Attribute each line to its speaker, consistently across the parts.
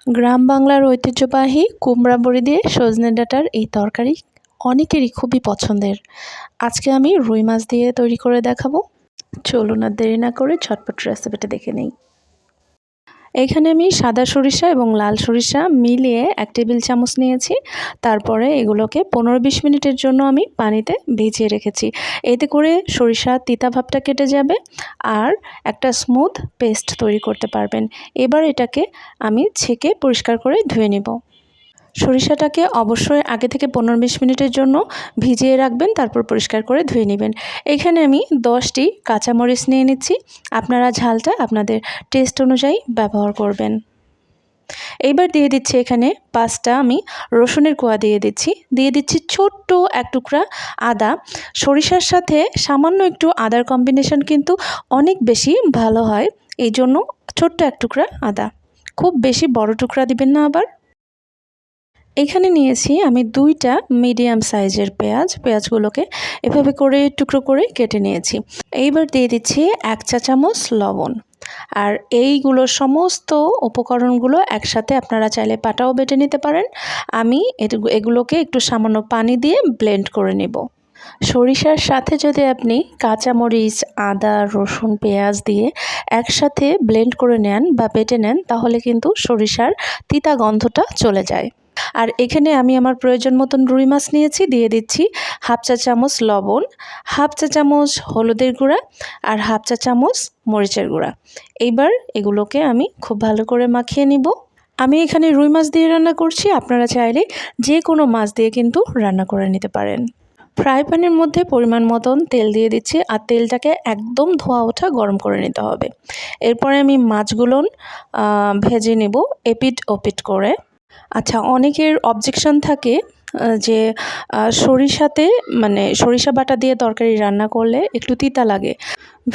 Speaker 1: গ্রাম বাংলার ঐতিহ্যবাহী কুমড়া বড়ি দিয়ে সজনে ডাঁটার এই তরকারি অনেকেরই খুবই পছন্দের। আজকে আমি রুই মাছ দিয়ে তৈরি করে দেখাবো। চলুন আর দেরি না করে ঝটপট রেসিপিটা দেখে নেই। এখানে আমি সাদা সরিষা এবং লাল সরিষা মিলিয়ে 1 টেবিল চামচ নিয়েছি। তারপরে এগুলোকে 15-20 মিনিটের জন্য আমি পানিতে ভিজিয়ে রেখেছি। এতে করে সরিষার তিতা ভাবটা কেটে যাবে আর একটা স্মুথ পেস্ট তৈরি করতে পারবেন। এবার এটাকে আমি ছেঁকে পরিষ্কার করে ধুয়ে নেব। সরিষাটাকে অবশ্যই আগে থেকে 15-20 মিনিটের জন্য ভিজিয়ে রাখবেন, তারপর পরিষ্কার করে ধুয়ে নেবেন। এখানে আমি 10টি কাঁচামরিচ নিয়ে নিচ্ছি। আপনারা ঝালটা আপনাদের টেস্ট অনুযায়ী ব্যবহার করবেন। এইবার দিয়ে দিচ্ছি এখানে 5টা আমি রসুনের কোয়া দিয়ে দিচ্ছি ছোট্ট এক টুকরা আদা। সরিষার সাথে সামান্য একটু আদার কম্বিনেশন কিন্তু অনেক বেশি ভালো হয়, এই জন্য ছোট্ট এক টুকরা আদা, খুব বেশি বড় টুকরা দিবেন না। আবার এখানে নিয়েছি আমি 2টা মিডিয়াম সাইজের পেঁয়াজগুলোকে এভাবে করে টুকরো করে কেটে নিয়েছি। এইবার দিয়ে দিচ্ছি 1 চা চামচ লবণ। আর এইগুলো সমস্ত উপকরণগুলো একসাথে আপনারা চাইলে পাটাও বেটে নিতে পারেন। আমি এগুলোকে একটু সামান্য পানি দিয়ে ব্লেন্ড করে নেব। সরিষার সাথে যদি আপনি কাঁচামরিচ, আদা, রসুন, পেঁয়াজ দিয়ে একসাথে ব্লেন্ড করে নেন বা বেটে নেন, তাহলে কিন্তু সরিষার তিতা গন্ধটা চলে যায়। আর এখানে আমি আমার প্রয়োজন মতন রুই মাছ নিয়েছি, দিয়ে দিচ্ছি 1/2 চা চামচ লবণ, 1/2 চা চামচ হলুদের গুঁড়া আর 1/2 চা চামচ মরিচের গুঁড়া। এইবার এগুলোকে আমি খুব ভালো করে মাখিয়ে নিব। আমি এখানে রুই মাছ দিয়ে রান্না করছি, আপনারা চাইলে যে কোনো মাছ দিয়ে কিন্তু রান্না করে নিতে পারেন। ফ্রাই প্যানের মধ্যে পরিমাণ মতন তেল দিয়ে দিচ্ছি আর তেলটাকে একদম ধোয়া ওঠা গরম করে নিতে হবে। এরপরে আমি মাছগুলো ভেজে নেব এপিট ওপিট করে। আচ্ছা, অনেকের অবজেকশন থাকে যে সরিষাতে সরিষা বাটা দিয়ে তরকারি রান্না করলে একটু তিতা লাগে।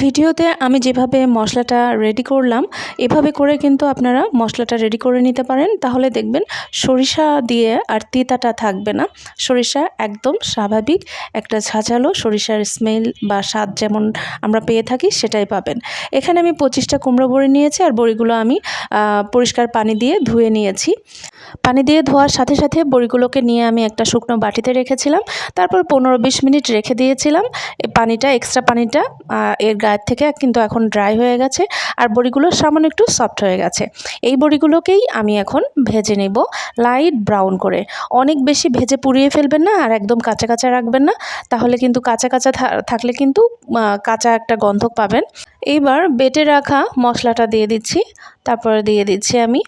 Speaker 1: ভিডিওতে আমি যেভাবে মশলাটা রেডি করলাম, এভাবে করে কিন্তু আপনারা মশলাটা রেডি করে নিতে পারেন, তাহলে দেখবেন সরিষা দিয়ে আর তিতাটা থাকবে না। সরিষা একদম স্বাভাবিক একটা ঝাঁঝালো সরিষার স্মেল বা স্বাদ যেমন আমরা পেয়ে থাকি সেটাই পাবেন। এখানে আমি 25টা কুমড়ো বড়ি নিয়েছি আর বড়িগুলো আমি পরিষ্কার পানি দিয়ে ধুয়ে নিয়েছি। পানি দিয়ে ধোয়ার সাথে সাথে বড়িগুলোকে নিয়ে আমি একটা শুকনো বাটিতে রেখেছিলাম। তারপর 15-20 মিনিট রেখে দিয়েছিলাম। এই পানিটা, এক্সট্রা পানিটা এর গায়ের থেকে কিন্তু এখন ড্রাই হয়ে গেছে আর বড়িগুলো সামান্য একটু সফট হয়ে গেছে। এই বড়িগুলোকেই আমি এখন ভেজে নেব লাইট ব্রাউন করে। অনেক বেশি ভেজে পুড়িয়ে ফেলবেন না আর একদম কাঁচা কাঁচা রাখবেন না, তাহলে কিন্তু কাঁচা কাঁচা থাকলে কিন্তু কাঁচা একটা গন্ধ পাবেন। এইবার বেটে রাখা মশলাটা দিয়ে দিচ্ছি। তারপরে দিয়ে দিচ্ছি আমি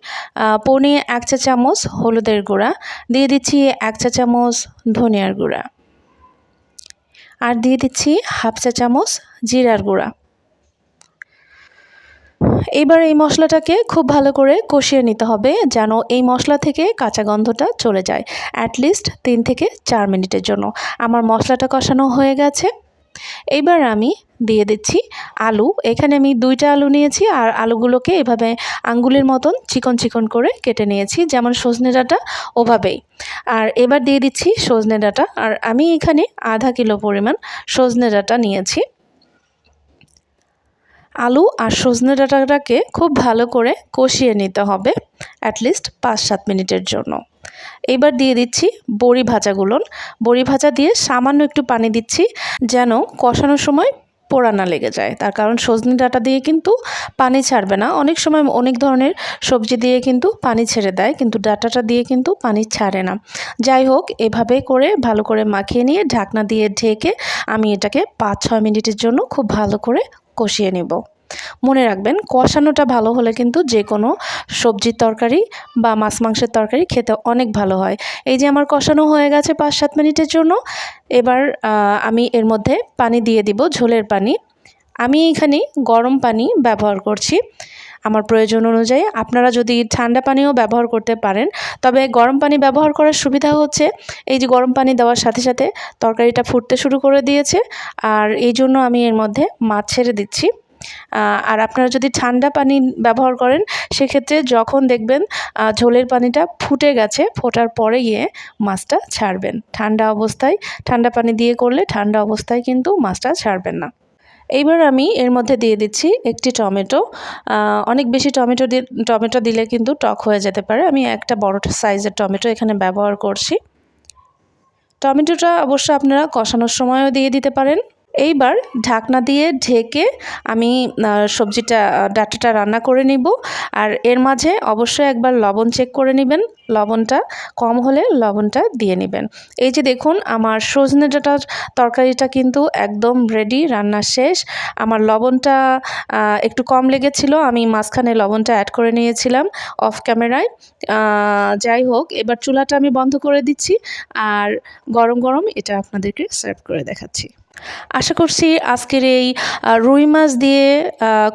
Speaker 1: পৌনে 1 চা চামচ হলুদের গুঁড়া, দিয়ে দিচ্ছি 1 চা চামচ ধনিয়ার গুঁড়া আর দিয়ে দিচ্ছি 1/2 চা চামচ জিরার গুঁড়া। এবার এই মশলাটাকে খুব ভালো করে কষিয়ে নিতে হবে, যেন এই মশলা থেকে কাঁচা গন্ধটা চলে যায়। অ্যাটলিস্ট 3 থেকে 4 মিনিটের জন্য। আমার মশলাটা কষানো হয়ে গেছে। এইবার আমি দিয়ে দিচ্ছি আলু। এখানে আমি 2টা আলু নিয়েছি আর আলুগুলোকে এভাবে আঙ্গুলের মতন চিকন চিকন করে কেটে নিয়েছি, যেমন সজনে ডাঁটা ওভাবেই। আর এবার দিয়ে দিচ্ছি সজনে ডাঁটা, আর আমি এখানে আধা কিলো পরিমাণ সজনে ডাঁটা নিয়েছি। আলু আর সজনে ডাঁটাটাকে খুব ভালো করে কষিয়ে নিতে হবে অ্যাটলিস্ট 5-7 মিনিটের জন্য। এবার দিয়ে দিচ্ছি বড়ি ভাজাগুলো। বড়ি ভাজা দিয়ে সামান্য একটু পানি দিচ্ছি, যেন কষানোর সময় পোড়া না লেগে যায়। তার কারণ সজনে ডাঁটা দিয়ে কিন্তু পানি ছাড়বে না। অনেক সময় অনেক ধরনের সবজি দিয়ে কিন্তু পানি ছেড়ে দেয়, কিন্তু ডাঁটাটা দিয়ে কিন্তু পানি ছাড়ে না। যাই হোক, এভাবে করে ভালো করে মাখিয়ে নিয়ে ঢাকনা দিয়ে ঢেকে আমি এটাকে 5-6 মিনিটের জন্য খুব ভালো করে কষিয়ে নেব। মনে রাখবেন, কষানোটা ভালো হলে কিন্তু যে কোনো সবজির তরকারি বা মাছ মাংসের তরকারি খেতে অনেক ভালো হয়। এই যে আমার কষানো হয়ে গেছে 5-7 মিনিটের জন্য। এবার আমি এর মধ্যে পানি দিয়ে দিব, ঝোলের পানি। আমি এখানে গরম পানি ব্যবহার করছি আমার প্রয়োজন অনুযায়ী। আপনারা যদি ঠান্ডা পানিও ব্যবহার করতে পারেন, তবে গরম পানি ব্যবহার করার সুবিধা হচ্ছে এই যে গরম পানি দেওয়ার সাথে সাথে তরকারিটা ফুটতে শুরু করে দিয়েছে, আর এই জন্য আমি এর মধ্যে মাছ ছেড়ে দিচ্ছি। আর আপনারা যদি ঠান্ডা পানি ব্যবহার করেন, সেক্ষেত্রে যখন দেখবেন ঝোলের পানিটা ফুটে গেছে, ফোটার পরে গিয়ে মাছটা ছাড়বেন। ঠান্ডা অবস্থায় ঠান্ডা পানি দিয়ে করলে ঠান্ডা অবস্থায় কিন্তু মাছটা ছাড়বেন না। এইবার আমি এর মধ্যে দিয়ে দিচ্ছি একটি টমেটো। অনেক বেশি টমেটো দিলে কিন্তু টক হয়ে যেতে পারে। আমি একটা বড় সাইজের টমেটো এখানে ব্যবহার করছি। টমেটোটা অবশ্য আপনারা কষানোর সময়ও দিয়ে দিতে পারেন। এইবার ঢাকনা দিয়ে ঢেকে আমি ডাঁটাটা রান্না করে নিব। আর এর মাঝে অবশ্যই একবার লবণ চেক করে নেবেন, লবণটা কম হলে লবণটা দিয়ে নেবেন। এই যে দেখুন আমার সজনে ডাঁটার তরকারিটা কিন্তু একদম রেডি, রান্না শেষ। আমার লবণটা একটু কম লেগেছিল, আমি মাঝখানে লবণটা অ্যাড করে নিয়েছিলাম অফ ক্যামেরায়। যাই হোক, এবার চুলাটা আমি বন্ধ করে দিচ্ছি আর গরম গরম এটা আপনাদেরকে সার্ভ করে দেখাচ্ছি। আশা করছি আজকের এই রুই মাছ দিয়ে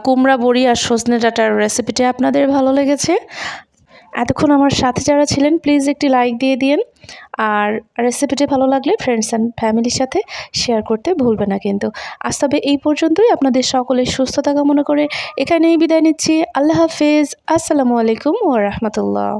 Speaker 1: কুমড়া বড়ি আর সজনে ডাঁটার রেসিপিটি আপনাদের ভালো লেগেছে। এতক্ষণ আমার সাথে যারা ছিলেন প্লিজ একটি লাইক দিয়ে দিন, আর রেসিপিটি ভালো লাগলে ফ্রেন্ডস অ্যান্ড ফ্যামিলির সাথে শেয়ার করতে ভুলবেন না কিন্তু। আজ তবে এই পর্যন্তই, আপনাদের সকলের সুস্থতা কামনা করে এখানেই বিদায় নিচ্ছি। আল্লাহ হাফেজ, আসসালামু আলাইকুম ওয়া রাহমাতুল্লাহ।